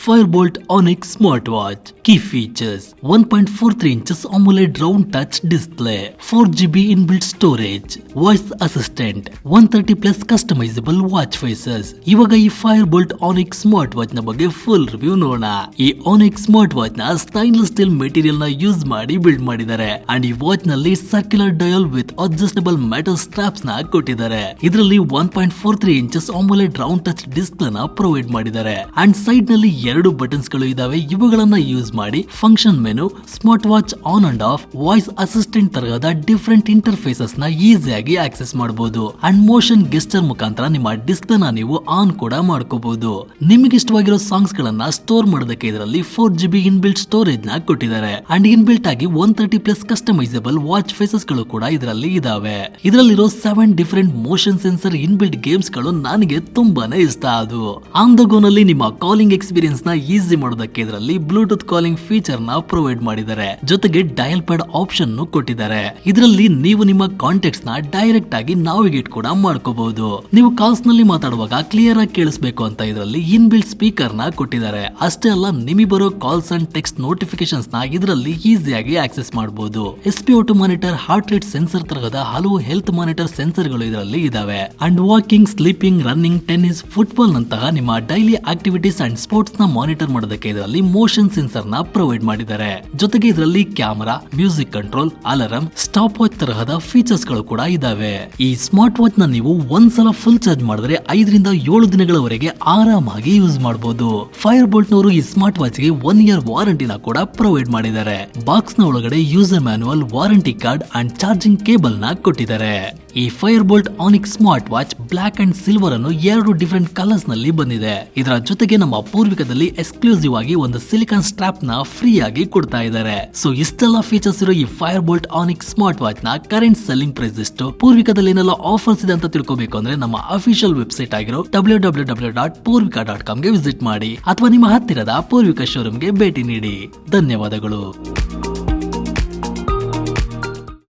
Firebolt Onyx smartwatch. Key features: 1.43 inches AMOLED round touch display, 4GB inbuilt storage, voice assistant, 130 plus customizable watch faces. ಇವಾಗ ಈ Firebolt Onyx smartwatch ನ ಬಗ್ಗೆ full review ನೋಡೋಣ. ಈ Onyx smartwatch ನ stainless steel material ನ use ಮಾಡಿ build ಮಾಡಿದ್ದಾರೆ ಅಂಡ್ ಈ ವಾಚ್ ನಲ್ಲಿ circular dial with adjustable metal straps ನ ಕೊಟ್ಟಿದ್ದಾರೆ. ಇದರಲ್ಲಿ 1.43 inches AMOLED round touch display ನ ಪ್ರೊವೈಡ್ ಮಾಡಿದ್ದಾರೆ ಅಂಡ್ ಸೈಡ್ ನಲ್ಲಿ ಎರಡು ಬಟನ್ಸ್ ಗಳು ಇದಾವೆ. ಇವುಗಳನ್ನ ಯೂಸ್ ಮಾಡಿ function menu, smart watch on and of, voice assistant ತರಹದ ಡಿಫರೆಂಟ್ ಇಂಟರ್ಫೇಸಸ್ ನ ಈಸಿಯಾಗಿ ಆಕ್ಸೆಸ್ ಮಾಡಬಹುದು ಅಂಡ್ ಮೋಷನ್ ಗೆಸ್ಚರ್ ಮುಖಾಂತರ ನಿಮ್ಮ ಡಿಸ್ಪ್ಲೇ ನ ನೀವು ಆನ್ ಕೂಡ ಮಾಡ್ಕೋಬಹುದು. ನಿಮಗೆ ಇಷ್ಟವಾಗಿರೋ ಸಾಂಗ್ಸ್ ಗಳನ್ನ ಸ್ಟೋರ್ ಮಾಡೋದಕ್ಕೆ ಇದರಲ್ಲಿ 4GB ಇನ್ಬಿಲ್ಟ್ ಸ್ಟೋರೇಜ್ ನ ಕೊಟ್ಟಿದ್ದಾರೆ ಅಂಡ್ ಇನ್ಬಿಲ್ಟ್ ಆಗಿ 130 ಪ್ಲಸ್ ಕಸ್ಟಮೈಸಬಲ್ ವಾಚ್ ಫೇಸಸ್ ಗಳು ಕೂಡ ಇದರಲ್ಲಿ ಇದಾವೆ. ಇದರಲ್ಲಿರೋ 7 different motion sensor inbuilt games ಗಳು ನನಗೆ ತುಂಬಾನೇ ಇಷ್ಟ. ಅದು ಆನ್ ದ ಗೋ ನಲ್ಲಿ ನಿಮ್ಮ ಕಾಲಿಂಗ್ ಎಕ್ಸ್ಪೀರಿಯನ್ಸ್ ನ ಈಸಿ ಮಾಡೋದಕ್ಕೆ ಇದರಲ್ಲಿ ಬ್ಲೂಟೂತ್ ಕಾಲಿಂಗ್ ಫೀಚರ್ ನ ಪ್ರೊವೈಡ್ ಮಾಡಿದ್ದಾರೆ. ಜೊತೆಗೆ ಡಯಲ್ ಪ್ಯಾಡ್ ಆಪ್ಷನ್ ಕೊಟ್ಟಿದ್ದಾರೆ. ಇದರಲ್ಲಿ ನೀವು ನಿಮ್ಮ ಕಾಂಟ್ಯಾಕ್ಟ್ಸ್ ನ ಡೈರೆಕ್ಟ್ ಆಗಿ ನಾವಿಗೇಟ್ ಕೂಡ ಮಾಡ್ಕೋಬಹುದು. ನೀವು ಕಾಲ್ಸ್ ನಲ್ಲಿ ಮಾತಾಡುವಾಗ ಕ್ಲಿಯರ್ ಆಗಿ ಕೇಳಿಸಬೇಕು ಅಂತ ಇದರಲ್ಲಿ ಇನ್ಬಿಲ್ಟ್ ಸ್ಪೀಕರ್ ನ ಕೊಟ್ಟಿದ್ದಾರೆ. ಅಷ್ಟೇ ಅಲ್ಲ, ನಿಮಗೆ ಬರೋ ಕಾಲ್ಸ್ ಅಂಡ್ ಟೆಕ್ಸ್ಟ್ ನೋಟಿಫಿಕೇಶನ್ಸ್ ನ ಇದರಲ್ಲಿ ಈಸಿಯಾಗಿ ಆಕ್ಸೆಸ್ ಮಾಡಬಹುದು. SpO2 monitor, heart rate sensor ತರಹದ ಹಲವು ಹೆಲ್ತ್ ಮಾನಿಟರ್ ಸೆನ್ಸರ್ ಗಳು ಇದರಲ್ಲಿ ಇದಾವೆ and walking, sleeping, running, tennis, football ನಂತಹ ನಿಮ್ಮ ಡೈಲಿ ಆಕ್ಟಿವಿಟೀಸ್ ಅಂಡ್ ಸ್ಪೋರ್ಟ್ಸ್ ನ ಮಾನಿಟರ್ ಮಾಡೋದಕ್ಕೆ ಇದರಲ್ಲಿ ಮೋಷನ್ ಸೆನ್ಸರ್ ನ ಪ್ರೊವೈಡ್ ಮಾಡಿದ್ದಾರೆ. ಜೊತೆಗೆ ಇದರಲ್ಲಿ camera, music control, alarm, stop watch ತರಹದ ಫೀಚರ್ಸ್ ಗಳು ಕೂಡ ಇದಾವೆ. ಈ ಸ್ಮಾರ್ಟ್ ವಾಚ್ ನ ನೀವು ಒಂದ್ಸಲ ಫುಲ್ ಚಾರ್ಜ್ ಮಾಡಿದ್ರೆ 5 ರಿಂದ 7 ದಿನಗಳವರೆಗೆ ಆರಾಮಾಗಿ ಯೂಸ್ ಮಾಡಬಹುದು. ಫೈರ್ಬೋಲ್ಟ್ ನವರು ಈ ಸ್ಮಾರ್ಟ್ ವಾಚ್ ಗೆ 1 year ವಾರಂಟಿನ ಕೂಡ ಪ್ರೊವೈಡ್ ಮಾಡಿದ್ದಾರೆ. ಬಾಕ್ಸ್ ನ ಒಳಗಡೆ user manual, warranty card and charging cable ನ ಕೊಟ್ಟಿದ್ದಾರೆ. ಈ Fireboltt Onyx smart watch black and silver ಅನ್ನು 2 ಡಿಫರೆಂಟ್ ಕಲರ್ಸ್ ನಲ್ಲಿ ಬಂದಿದೆ. ಇದರ ಜೊತೆಗೆ ನಮ್ಮ ಪೂರ್ವಿಕದಲ್ಲಿ ಎಕ್ಸ್ಕ್ಲೂಸಿವ್ ಆಗಿ ಒಂದು ಸಿಲಿಕಾನ್ ಸ್ಟ್ರಾಪ್ ನ ಫ್ರೀ ಆಗಿ ಕೊಡ್ತಾ ಇದ್ದಾರೆ. ಸೊ ಇಷ್ಟೆಲ್ಲ ಫೀಚರ್ಸ್ ಇರೋ ಈ ಫೈರ್ಬೋಲ್ಟ್ ಆನಿಕ್ಸ್ ಸ್ಮಾರ್ಟ್ ವಾಚ್ ನ ಕರೆಂಟ್ ಸೆಲ್ಲಿಂಗ್ ಪ್ರೈಸ್ ಎಷ್ಟು, ಪೂರ್ವಿಕದಲ್ಲಿ ಏನೆಲ್ಲ ಆಫರ್ಸ್ ಇದೆ ಅಂತ ತಿಳ್ಕೋಬೇಕು ಅಂದ್ರೆ ನಮ್ಮ ಅಫಿಷಿಯಲ್ ವೆಬ್ಸೈಟ್ ಆಗಿರೋ www.purvika.com ಗೆ ವಿಸಿಟ್ ಮಾಡಿ ಅಥವಾ ನಿಮ್ಮ ಹತ್ತಿರದ ಪೂರ್ವಿಕ ಶೋರೂಮ್ ಗೆ ಭೇಟಿ ನೀಡಿ. ಧನ್ಯವಾದಗಳು.